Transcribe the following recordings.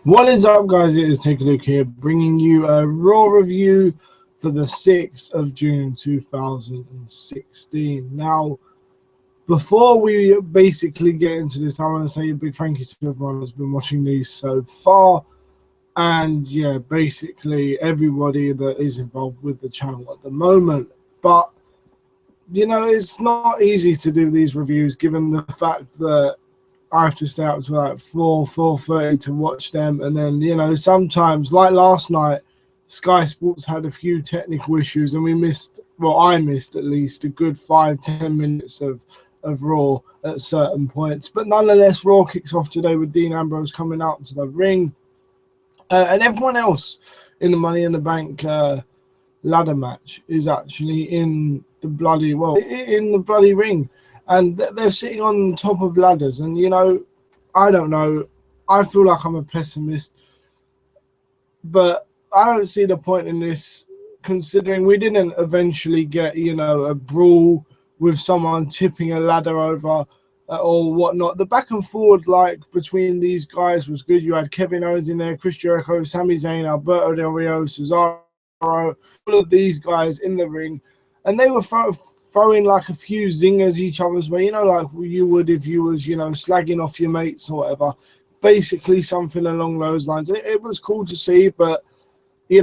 What is up, guys? It is Take a Look here, bringing you a Raw review for the 6th of June 2016. Now, before we basically get into this, I want to say a big thank you to everyone who's been watching these so far. And yeah, basically everybody that is involved with the channel at the moment. But, it's not easy to do these reviews given the fact that I have to stay up to like 4:30 to watch them, and then sometimes, like last night, Sky Sports had a few technical issues, and we missed. Well, I missed at least a good 5-10 minutes of Raw at certain points. But nonetheless, Raw kicks off today with Dean Ambrose coming out to the ring, and everyone else in the Money in the Bank ladder match is actually in the bloody ring. And they're sitting on top of ladders. And, I don't know. I feel like I'm a pessimist. But I don't see the point in this, considering we didn't eventually get, a brawl with someone tipping a ladder over or whatnot. The back and forward, between these guys was good. You had Kevin Owens in there, Chris Jericho, Sami Zayn, Alberto Del Rio, Cesaro, all of these guys in the ring. And they were throwing like a few zingers each other's way, like you would if you was, slagging off your mates or whatever. Basically something along those lines. It was cool to see, but, it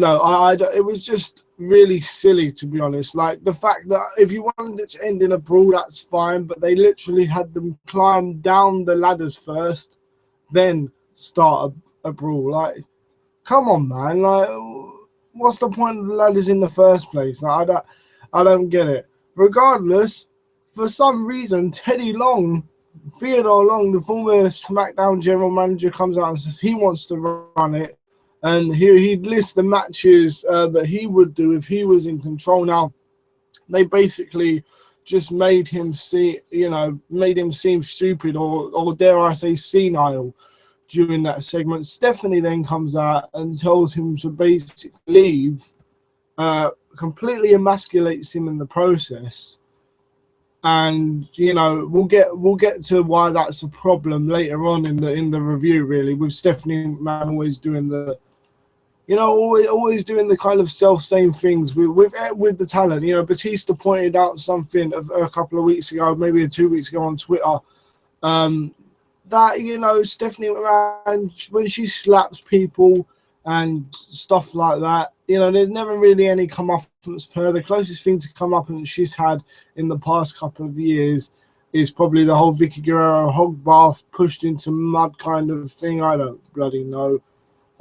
was just really silly, to be honest. Like, the fact that if you wanted it to end in a brawl, that's fine, but they literally had them climb down the ladders first, then start a brawl. Like, come on, man. Like, what's the point of the ladders in the first place? Like, I don't get it. Regardless, for some reason, Theodore Long, the former SmackDown general manager, comes out and says he wants to run it. And he'd list the matches that he would do if he was in control. Now, they basically just made him seem stupid or dare I say senile during that segment. Stephanie then comes out and tells him to basically leave, completely emasculates him in the process. And we'll get to why that's a problem later on in the review, really, with Stephanie McMahon always doing the always doing the kind of self-same things with the talent. Batista pointed out something a couple of weeks ago, maybe 2 weeks ago on Twitter, that Stephanie McMahon, when she slaps people and stuff like that, there's never really any comeuppance for her. The closest thing to comeuppance she's had in the past couple of years is probably the whole Vicky Guerrero hog bath pushed into mud kind of thing. I don't bloody know.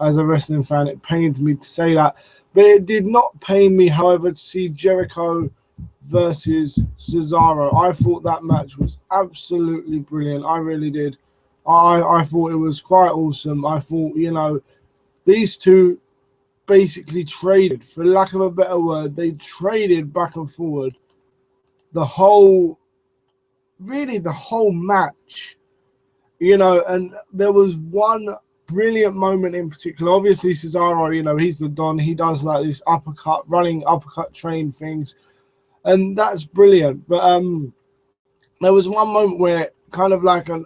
As a wrestling fan, it pains me to say that. But it did not pain me, however, to see Jericho versus Cesaro. I thought that match was absolutely brilliant. I really did. I thought it was quite awesome. I thought, these two basically traded, for lack of a better word, they traded back and forward the whole match, and there was one brilliant moment in particular. Obviously, Cesaro, he's the Don. He does like this running uppercut train things, and that's brilliant. But there was one moment where kind of like an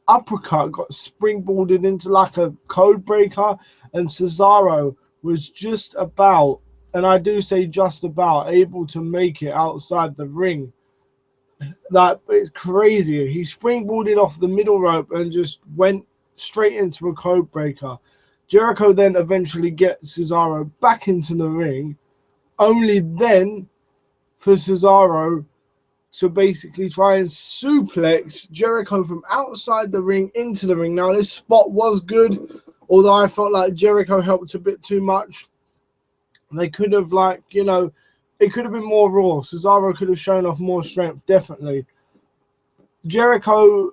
uppercut got springboarded into like a code breaker, and Cesaro was just about, and I do say just about, able to make it outside the ring. Like, it's crazy. He springboarded off the middle rope and just went straight into a code breaker. Jericho then eventually gets Cesaro back into the ring, only then for Cesaro to basically try and suplex Jericho from outside the ring into the ring. Now, this spot was good, although I felt like Jericho helped a bit too much. They could have, it could have been more raw. Cesaro could have shown off more strength, definitely. Jericho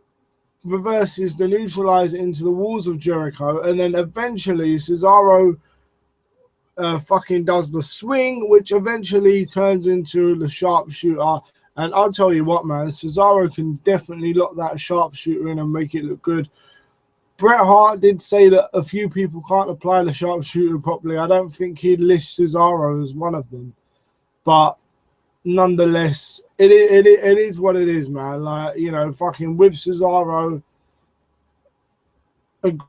reverses the neutralizer into the walls of Jericho, and then eventually Cesaro fucking does the swing, which eventually turns into the sharpshooter. And I'll tell you what, man, Cesaro can definitely lock that sharpshooter in and make it look good. Bret Hart did say that a few people can't apply the sharpshooter properly. I don't think he'd list Cesaro as one of them, but nonetheless, it is what it is, man. Like, fucking with Cesaro, agreeing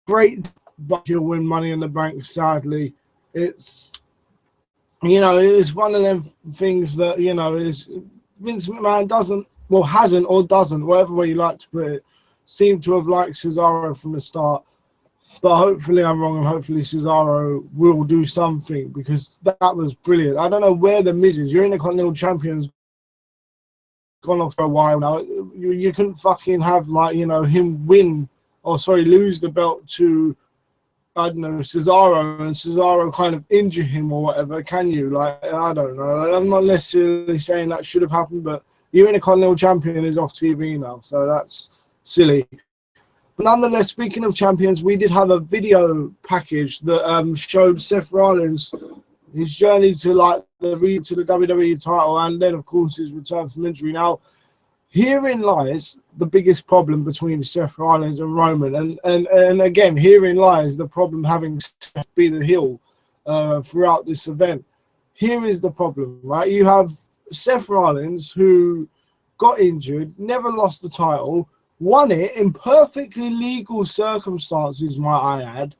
great, but he'll win Money in the Bank. Sadly, it's it's one of them things that is Vince McMahon hasn't or doesn't, whatever way you like to put it, seem to have liked Cesaro from the start. But hopefully I'm wrong, and hopefully Cesaro will do something, because that was brilliant. I don't know where the Miz is. You're Intercontinental Champion's gone off for a while now. You couldn't fucking have him lose the belt to, I don't know, Cesaro, and Cesaro kind of injure him or whatever, can you? I don't know. I'm not necessarily saying that should have happened, but your Intercontinental Champion is off TV now, so that's silly. But nonetheless, speaking of champions, we did have a video package that showed Seth Rollins, his journey to the WWE title, and then of course his return from injury. Now, herein lies the biggest problem between Seth Rollins and Roman, and again, herein lies the problem having Seth be the heel throughout this event. Here is the problem, right? You have Seth Rollins, who got injured, never lost the title, won it in perfectly legal circumstances, might I add.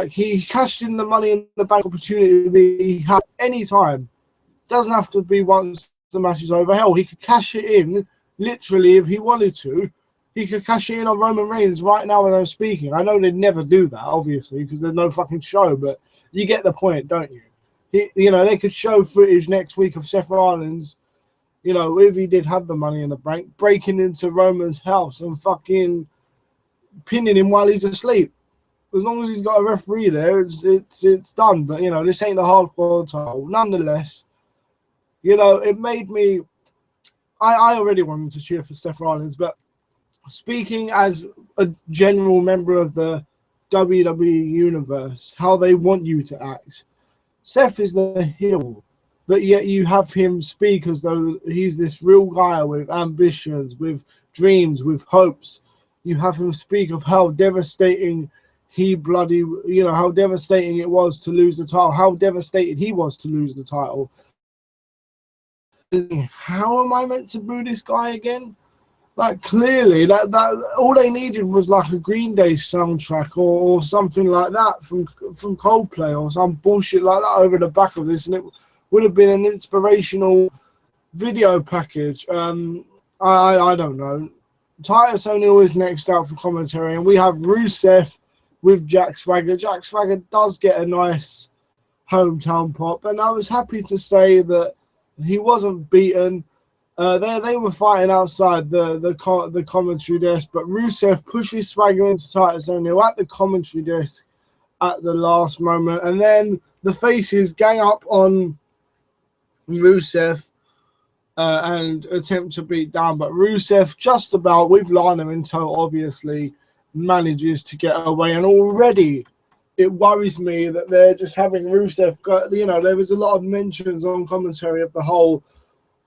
He cashed in the Money in the Bank opportunity that he had any time. Doesn't have to be once the match is over. Hell, he could cash it in, literally, if he wanted to. He could cash it in on Roman Reigns right now when I'm speaking. I know they'd never do that, obviously, because there's no fucking show, but you get the point, don't you? They could show footage next week of Seth Rollins, if he did have the Money in the Bank, breaking into Roman's house and fucking pinning him while he's asleep. As long as he's got a referee there, it's done. But, this ain't the hardcore title. Nonetheless, it made me... I already wanted to cheer for Seth Rollins, but speaking as a general member of the WWE Universe, how they want you to act, Seth is the heel. But yet you have him speak as though he's this real guy with ambitions, with dreams, with hopes. You have him speak of how devastating how devastating it was to lose the title, how devastated he was to lose the title. How am I meant to boo this guy again? Clearly, that all they needed was a Green Day soundtrack or something like that from Coldplay or some bullshit like that over the back of this, and it would have been an inspirational video package. I don't know. Titus O'Neil is next out for commentary, and we have Rusev with Jack Swagger. Jack Swagger does get a nice hometown pop, and I was happy to say that he wasn't beaten. They were fighting outside the commentary desk, but Rusev pushes Swagger into Titus O'Neil at the commentary desk at the last moment, and then the faces gang up on Rusev and attempt to beat down, but Rusev just about, with Lana in tow, obviously manages to get away. And already it worries me that they're just having Rusev there was a lot of mentions on commentary of the whole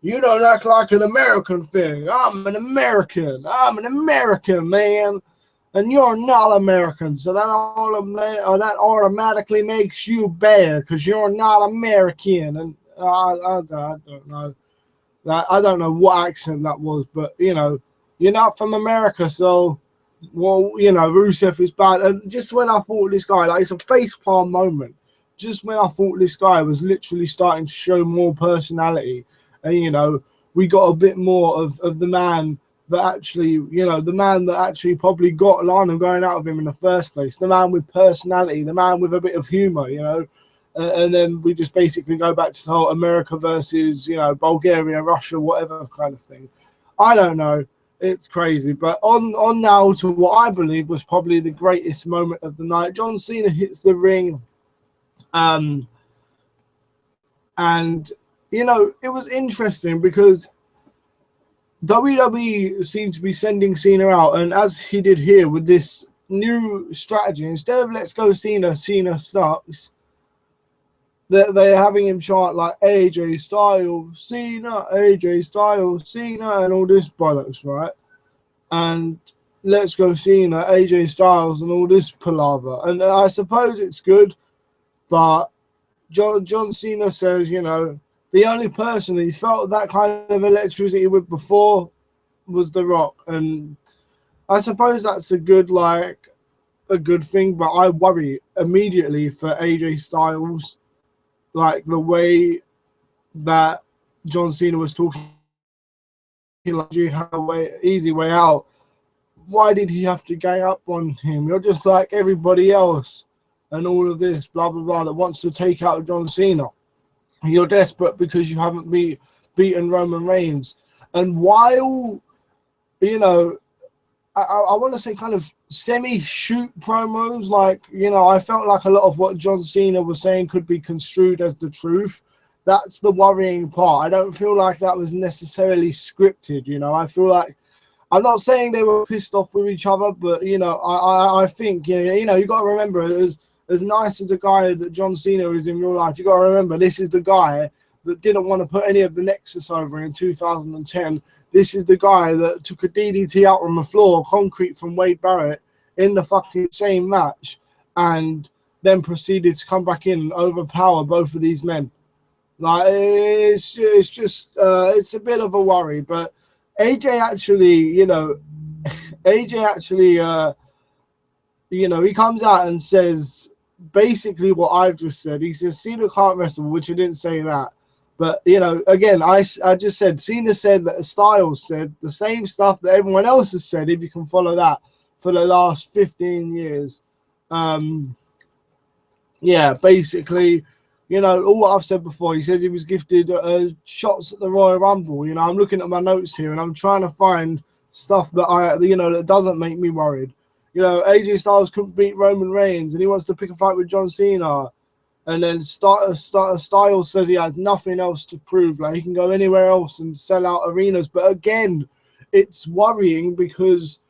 "you don't act like an American" thing. I'm an American, man, and you're not American, so that automatically makes you bad because you're not American. And I don't know. I don't know what accent that was, but you're not from America, so Rusev is bad. And just when I thought this guy, it's a facepalm moment, just when I thought this guy was literally starting to show more personality, and we got a bit more of the man that actually, the man that actually probably got Lana going out of him in the first place, the man with personality, the man with a bit of humor, and then we just basically go back to the whole America versus, Bulgaria, Russia, whatever kind of thing. I don't know. It's crazy. But on now to what I believe was probably the greatest moment of the night. John Cena hits the ring. And, it was interesting because WWE seemed to be sending Cena out. And as he did here with this new strategy, instead of "let's go Cena, Cena sucks," they're having him chant AJ Styles, Cena, AJ Styles, Cena, and all this bollocks, right? And "let's go Cena, AJ Styles," and all this palaver. And I suppose it's good, but John Cena says, the only person he's felt that kind of electricity with before was The Rock. And I suppose that's a good, a good thing, but I worry immediately for AJ Styles, like the way that John Cena was talking, like you have a easy way out. Why did he have to gang up on him? You're just like everybody else, and all of this blah blah blah that wants to take out John Cena. You're desperate because you haven't beaten Roman Reigns, and while I want to say kind of semi-shoot promos, like, I felt like a lot of what John Cena was saying could be construed as the truth. That's the worrying part. I don't feel like that was necessarily scripted, I feel like, I'm not saying they were pissed off with each other, but, I think, you got to remember, as nice as a guy that John Cena is in real life, you got to remember, this is the guy that didn't want to put any of the Nexus over in 2010. This is the guy that took a DDT out on the floor, concrete from Wade Barrett, in the fucking same match, and then proceeded to come back in and overpower both of these men. Like, it's just it's a bit of a worry. But AJ actually, he comes out and says basically what I've just said. He says Cena can't wrestle, which I didn't say that. But, again, I just said, Cena said that Styles said the same stuff that everyone else has said, if you can follow that, for the last 15 years. Basically, all what I've said before. He says he was gifted shots at the Royal Rumble. I'm looking at my notes here, and I'm trying to find stuff that that doesn't make me worried. AJ Styles couldn't beat Roman Reigns, and he wants to pick a fight with John Cena. And then Styles says he has nothing else to prove. Like, he can go anywhere else and sell out arenas. But again, it's worrying because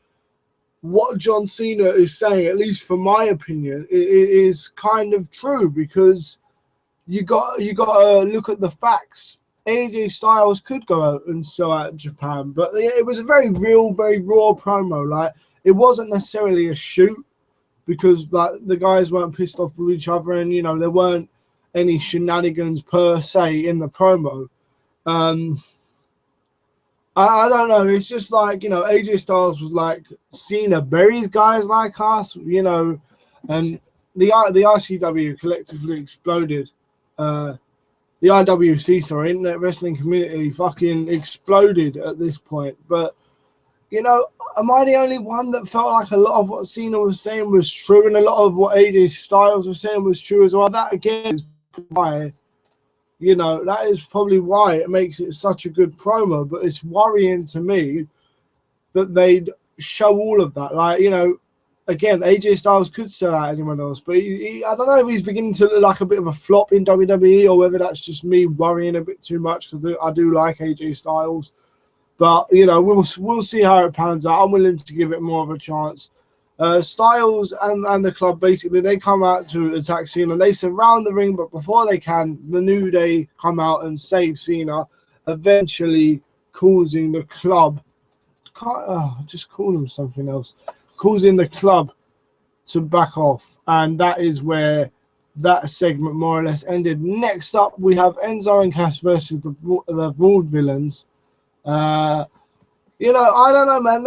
what John Cena is saying, at least from my opinion, is kind of true, because you got to look at the facts. AJ Styles could go out and sell out Japan, but it was a very real, very raw promo. Like, it wasn't necessarily a shoot, because like the guys weren't pissed off with each other, and there weren't any shenanigans per se in the promo. I don't know. It's just like, AJ Styles was like, Cena buries guys like us, and the ICW collectively exploded. The IWC, sorry, Internet Wrestling Community fucking exploded at this point. But am I the only one that felt like a lot of what Cena was saying was true, and a lot of what AJ Styles was saying was true as well? That again is why, that is probably why it makes it such a good promo. But it's worrying to me that they'd show all of that. Like, again, AJ Styles could sell out anyone else, but I don't know if he's beginning to look like a bit of a flop in WWE, or whether that's just me worrying a bit too much, because I do like AJ Styles. But, we'll see how it pans out. I'm willing to give it more of a chance. Styles and the club, basically, they come out to attack Cena. They surround the ring, but before they can, the New Day come out and save Cena, eventually causing the club... just call them something else. Causing the club to back off. And that is where that segment more or less ended. Next up, we have Enzo and Cass versus the Vaudevillains. I don't know, man.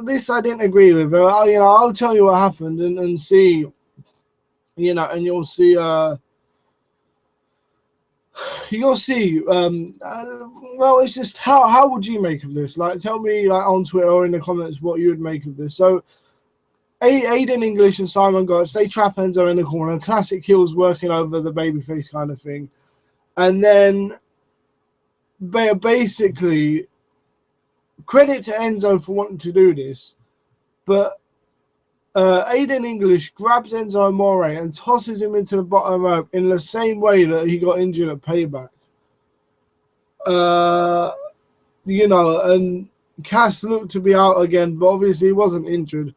This I didn't agree with. I'll tell you what happened and see. And you'll see. You'll see. Well, it's just how would you make of this? Like, tell me, like, on Twitter or in the comments what you would make of this. So, Aiden English and Simon Gotch, they trap Enzo in the corner. Classic heels working over the babyface kind of thing, and then basically, credit to Enzo for wanting to do this, but Aiden English grabs Enzo Amore and tosses him into the bottom rope in the same way that he got injured at Payback. And Cass looked to be out again, but obviously he wasn't injured.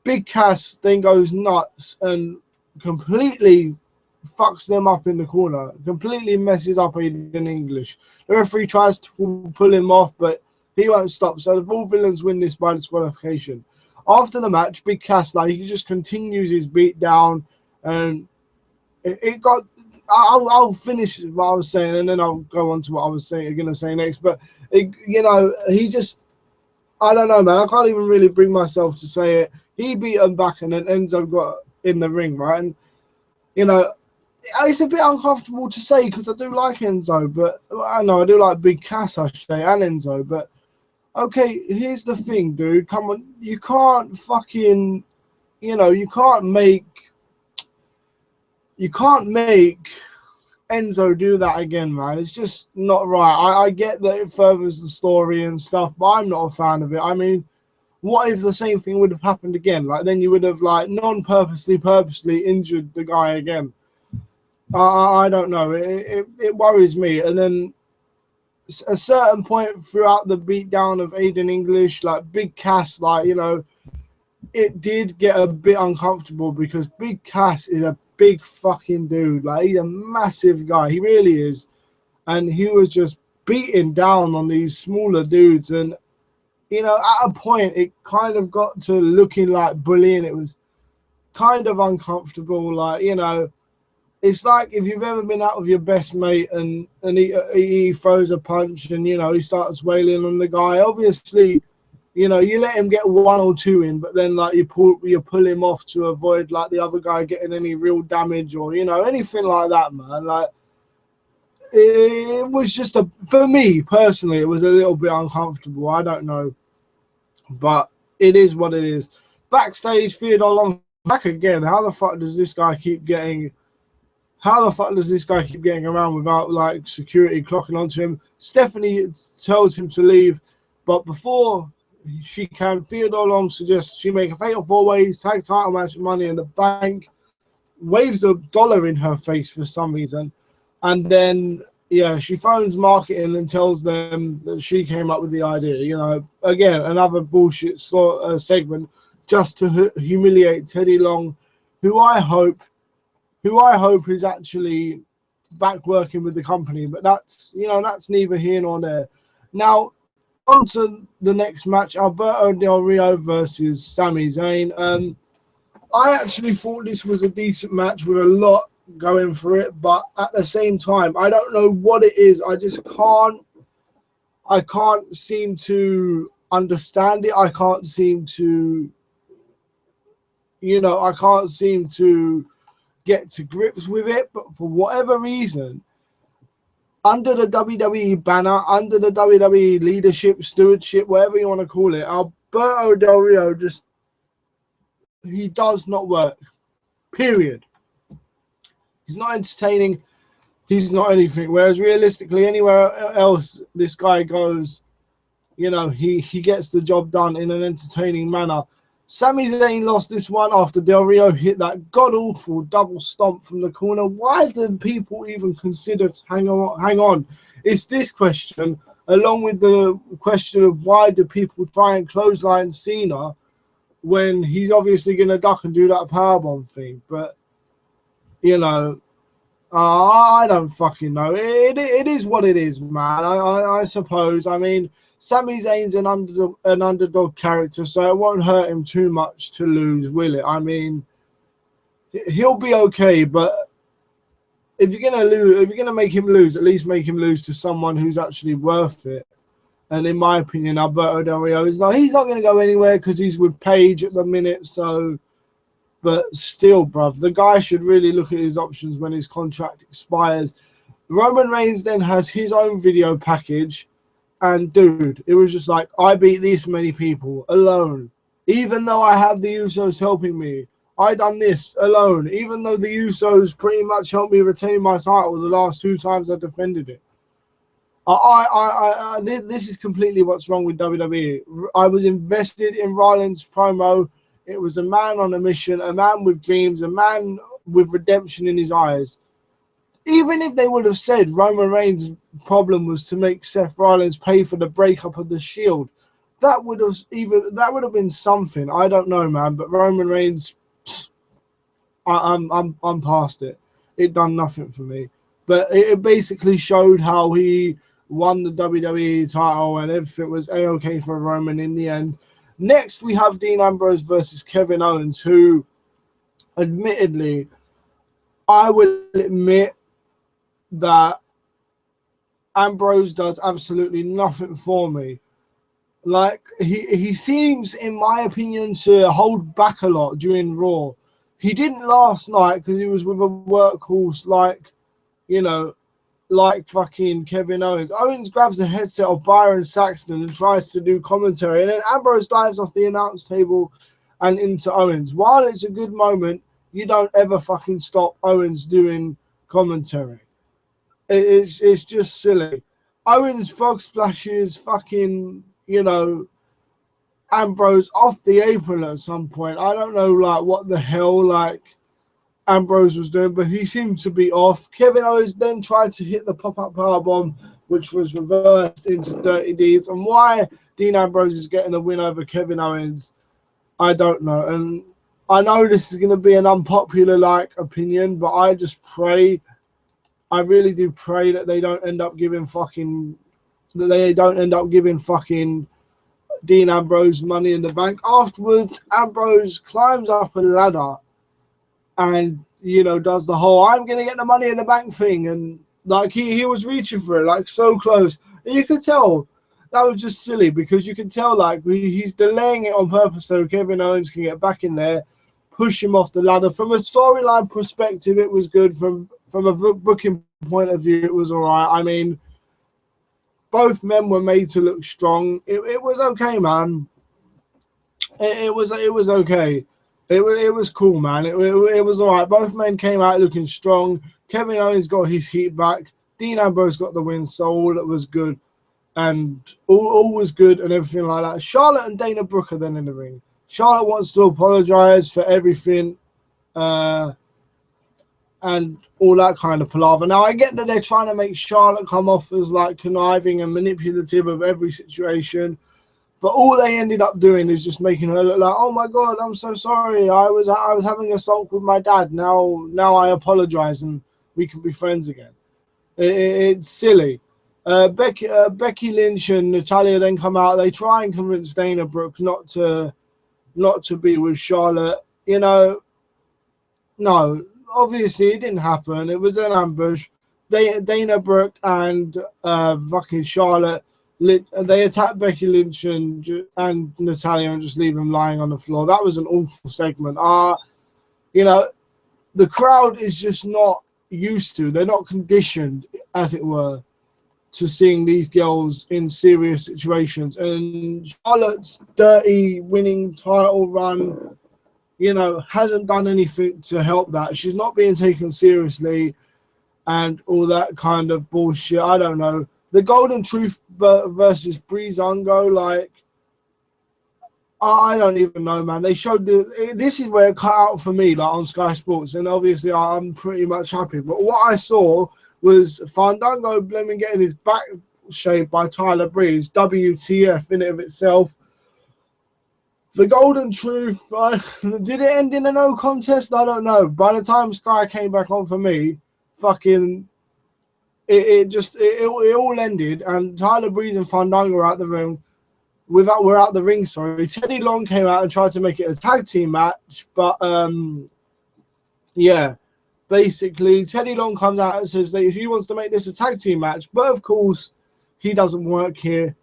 Big Cass then goes nuts and completely fucks them up in the corner, completely messes up Aiden English. The referee tries to pull him off, but he won't stop. So the Vaudevillains win this by disqualification. After the match, Big Cass, like, he just continues his beat down, and it got. I'll finish what I was saying, and then I'll go on to what I was going to say next. But he just, I don't know, man. I can't even really bring myself to say it. He beat him back, and then Enzo got in the ring, right? And, you know, it's a bit uncomfortable to say because I do like Enzo, but I know I do like Big Cass, I should say, and Enzo. But okay, here's the thing, dude. Come on, you can't fucking, you can't make Enzo do that again, man. It's just not right. I get that it furthers the story and stuff, but I'm not a fan of it. I mean, what if the same thing would have happened again? Like, then you would have, like, purposely injured the guy again. I don't know. It worries me. And then a certain point throughout the beatdown of Aiden English, like Big Cass, like, it did get a bit uncomfortable because Big Cass is a big fucking dude. Like, he's a massive guy. He really is. And he was just beating down on these smaller dudes. And, at a point, it kind of got to looking like bullying. It was kind of uncomfortable. Like, it's like if you've ever been out with your best mate and he throws a punch and, he starts wailing on the guy. Obviously, you let him get 1 or 2 in, but then, like, you pull him off to avoid, like, the other guy getting any real damage or, anything like that, man. Like, it was just for me personally, it was a little bit uncomfortable. I don't know, but it is what it is. Backstage, Theodore Long back again. How the fuck does this guy keep getting around without, like, security clocking onto him? Stephanie tells him to leave, but before she can, Theodore Long suggests she make a fatal 4-way tag title match, Money in the Bank, waves $1 in her face for some reason, and then she phones marketing and tells them that she came up with the idea. Again, another bullshit segment just to humiliate Teddy Long, who I hope is actually back working with the company. But that's neither here nor there. Now, on to the next match, Alberto Del Rio versus Sami Zayn. I actually thought this was a decent match with a lot going for it, but at the same time, I don't know what it is. I can't seem to understand it. I can't seem to get to grips with it, but for whatever reason, under the WWE banner, under the WWE leadership, stewardship, whatever you want to call it, Alberto Del Rio he does not work. Period. He's not entertaining. He's not anything. Whereas realistically, anywhere else this guy goes, he gets the job done in an entertaining manner. Sami Zayn lost this one after Del Rio hit that god-awful double stomp from the corner. Why did people even consider to hang on? It's this question, along with the question of why do people try and clothesline Cena when he's obviously going to duck and do that powerbomb thing. But, I don't fucking know. It is what it is, man. I suppose. I mean, Sami Zayn's an underdog character, so it won't hurt him too much to lose, will it? I mean, he'll be okay, but if you're gonna make him lose, at least make him lose to someone who's actually worth it. And in my opinion, Alberto Del Rio he's not going to go anywhere because he's with Paige at the minute. So, but still, bruv, the guy should really look at his options when his contract expires. Roman Reigns then has his own video package. And, dude, it was just like, I beat this many people alone. Even though I have the Usos helping me. I done this alone. Even though the Usos pretty much helped me retain my title the last 2 times I defended it. This is completely what's wrong with WWE. I was invested in Rollins' promo. It was a man on a mission, a man with dreams, a man with redemption in his eyes. Even if they would have said Roman Reigns' problem was to make Seth Rollins pay for the breakup of the Shield, that would have been something. I don't know, man. But Roman Reigns, I'm past it. It done nothing for me. But it basically showed how he won the WWE title and everything was A-OK for Roman in the end. Next, we have Dean Ambrose versus Kevin Owens, who, admittedly, I will admit that Ambrose does absolutely nothing for me. Like, he seems, in my opinion, to hold back a lot during Raw. He didn't last night because he was with a workhorse like, you know, like fucking Kevin Owens. Owens grabs the headset of Byron Saxton and tries to do commentary, and then Ambrose dives off the announce table and into Owens. While it's a good moment, you don't ever fucking stop Owens doing commentary. It's just silly. Owens frog splashes fucking, you know, Ambrose off the apron at some point. I don't know, like, what the hell, like, Ambrose was doing, but he seemed to be off. Kevin Owens then tried to hit the pop-up powerbomb, which was reversed into Dirty Deeds. And why Dean Ambrose is getting the win over Kevin Owens, I don't know. And I know this is going to be an unpopular, like, opinion, but I just pray, I really do pray that they don't end up giving fucking Dean Ambrose Money in the Bank. Afterwards, Ambrose climbs up a ladder and, you know, does the whole I'm going to get the Money in the Bank thing. And, like, he was reaching for it, like, so close. And you could tell that was just silly because you can tell, like, he's delaying it on purpose so Kevin Owens can get back in there, push him off the ladder. From a storyline perspective, it was good. From a booking point of view, it was all right. I mean, both men were made to look strong. It was okay, man. It was okay. It was cool, man. It was all right. Both men came out looking strong. Kevin Owens got his heat back. Dean Ambrose got the win, so all that was good. And all was good and everything like that. Charlotte and Dana Brooke are then in the ring. Charlotte wants to apologize for everything and all that kind of palaver. Now, I get that they're trying to make Charlotte come off as, like, conniving and manipulative of every situation. But all they ended up doing is just making her look like, oh my God, I'm so sorry. I was having a sulk with my dad. Now I apologize and we can be friends again. It's silly. Becky Lynch and Natalya then come out. They try and convince Dana Brooke not to be with Charlotte. You know, no, obviously it didn't happen. It was an ambush. Dana Brooke and fucking Charlotte, they attack Becky Lynch and Natalya and just leave them lying on the floor. That was an awful segment. You know, the crowd is just not used to. They're not conditioned, as it were, to seeing these girls in serious situations. And Charlotte's dirty winning title run, you know, hasn't done anything to help that. She's not being taken seriously and all that kind of bullshit. I don't know. The Golden Truth versus Breezango, like, I don't even know, man. They showed this is where it cut out for me, like, on Sky Sports, and obviously I'm pretty much happy. But what I saw was Fandango blaming getting his back shaved by Tyler Breeze. WTF in it of itself. The Golden Truth, did it end in a no contest? I don't know. By the time Sky came back on for me, fucking, it all ended, and Tyler Breeze and Fandango were out the ring. We're out the ring, sorry. Teddy Long came out and tried to make it a tag team match, but yeah, basically Teddy Long comes out and says that he wants to make this a tag team match, but of course he doesn't work here.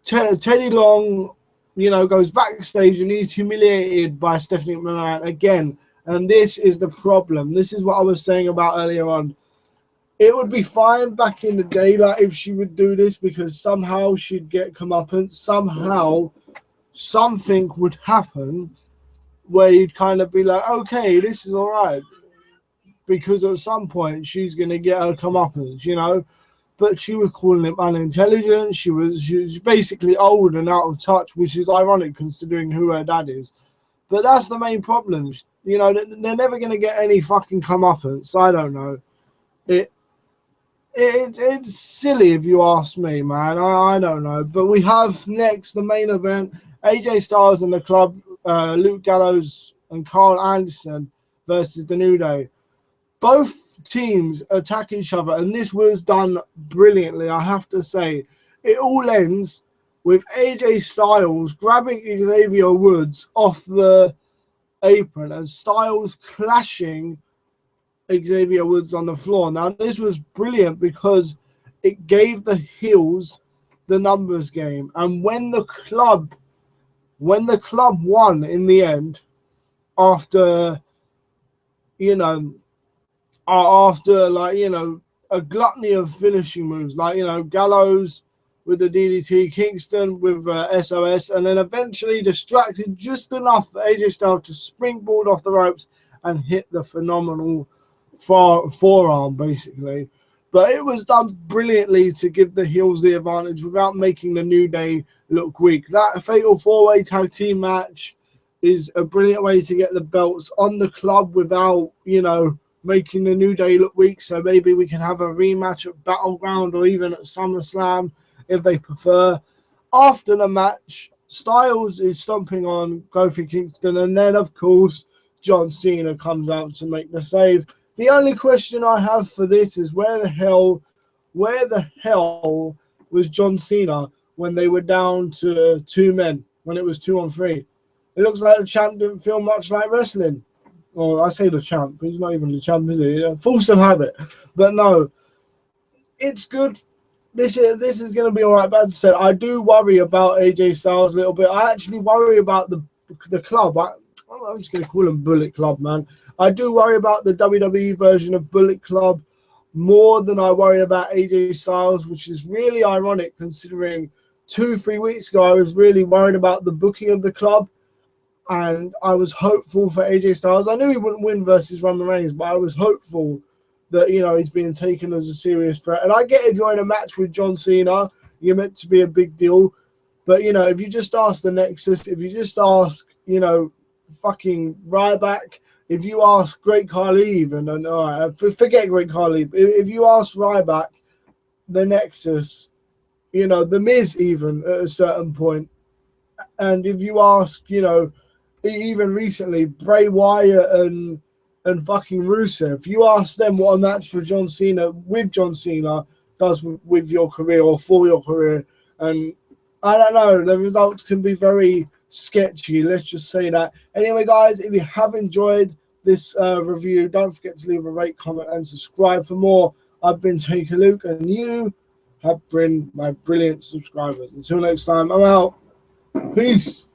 Teddy Long, you know, goes backstage and he's humiliated by Stephanie McMahon again, and this is the problem. This is what I was saying about earlier on. It would be fine back in the day, like, if she would do this, because somehow she'd get comeuppance. Somehow something would happen where you'd kind of be like, okay, this is all right, because at some point she's going to get her comeuppance, you know. But she was calling him unintelligent. She was basically old and out of touch, which is ironic considering who her dad is. But that's the main problem. You know, they're never going to get any fucking comeuppance. I don't know. It's silly if you ask me, man. I don't know. But we have next the main event. AJ Styles and the Club, Luke Gallows and Carl Anderson versus the New Day. Both teams attack each other, and this was done brilliantly, I have to say. It all ends with AJ Styles grabbing Xavier Woods off the apron and Styles clashing Xavier Woods on the floor. Now, this was brilliant because it gave the heels the numbers game. And when the club won in the end, after a gluttony of finishing moves, Gallows with the DDT, Kingston with SOS, and then eventually distracted just enough for AJ Styles to springboard off the ropes and hit the phenomenal forearm, basically. But it was done brilliantly to give the heels the advantage without making the New Day look weak. That Fatal 4-Way Tag Team match is a brilliant way to get the belts on the club without, making the New Day look weak. So maybe we can have a rematch at Battleground or even at SummerSlam if they prefer. After the match, Styles is stomping on Kofi Kingston, and then, of course, John Cena comes out to make the save. The only question I have for this is where the hell was John Cena when they were down to 2 men, when it was 2-on-3? It looks like the champ didn't feel much like wrestling. Or I say the champ, he's not even the champ, is he? Force of habit. But no, it's good. This is going to be all right. But as I said, I do worry about AJ Styles a little bit. I actually worry about the club. I'm just going to call them Bullet Club, man. I do worry about the WWE version of Bullet Club more than I worry about AJ Styles, which is really ironic considering 2-3 weeks ago I was really worried about the booking of the club. And I was hopeful for AJ Styles. I knew he wouldn't win versus Roman Reigns, but I was hopeful that, he's being taken as a serious threat. And I get if you're in a match with John Cena, you're meant to be a big deal. But, if you just ask the Nexus, if you just ask, fucking Ryback, if you ask Great Khali even, and forget Great Khali, if you ask Ryback, the Nexus, the Miz even at a certain point, and if you ask, even recently, Bray Wyatt and fucking Rusev, you ask them what a match for John Cena does with your career or for your career, and I don't know, the results can be very sketchy, let's just say that. Anyway, guys, if you have enjoyed this review, don't forget to leave a rate, comment, and subscribe for more. I've been Taker Luke, and you have been my brilliant subscribers. Until next time, I'm out. Peace.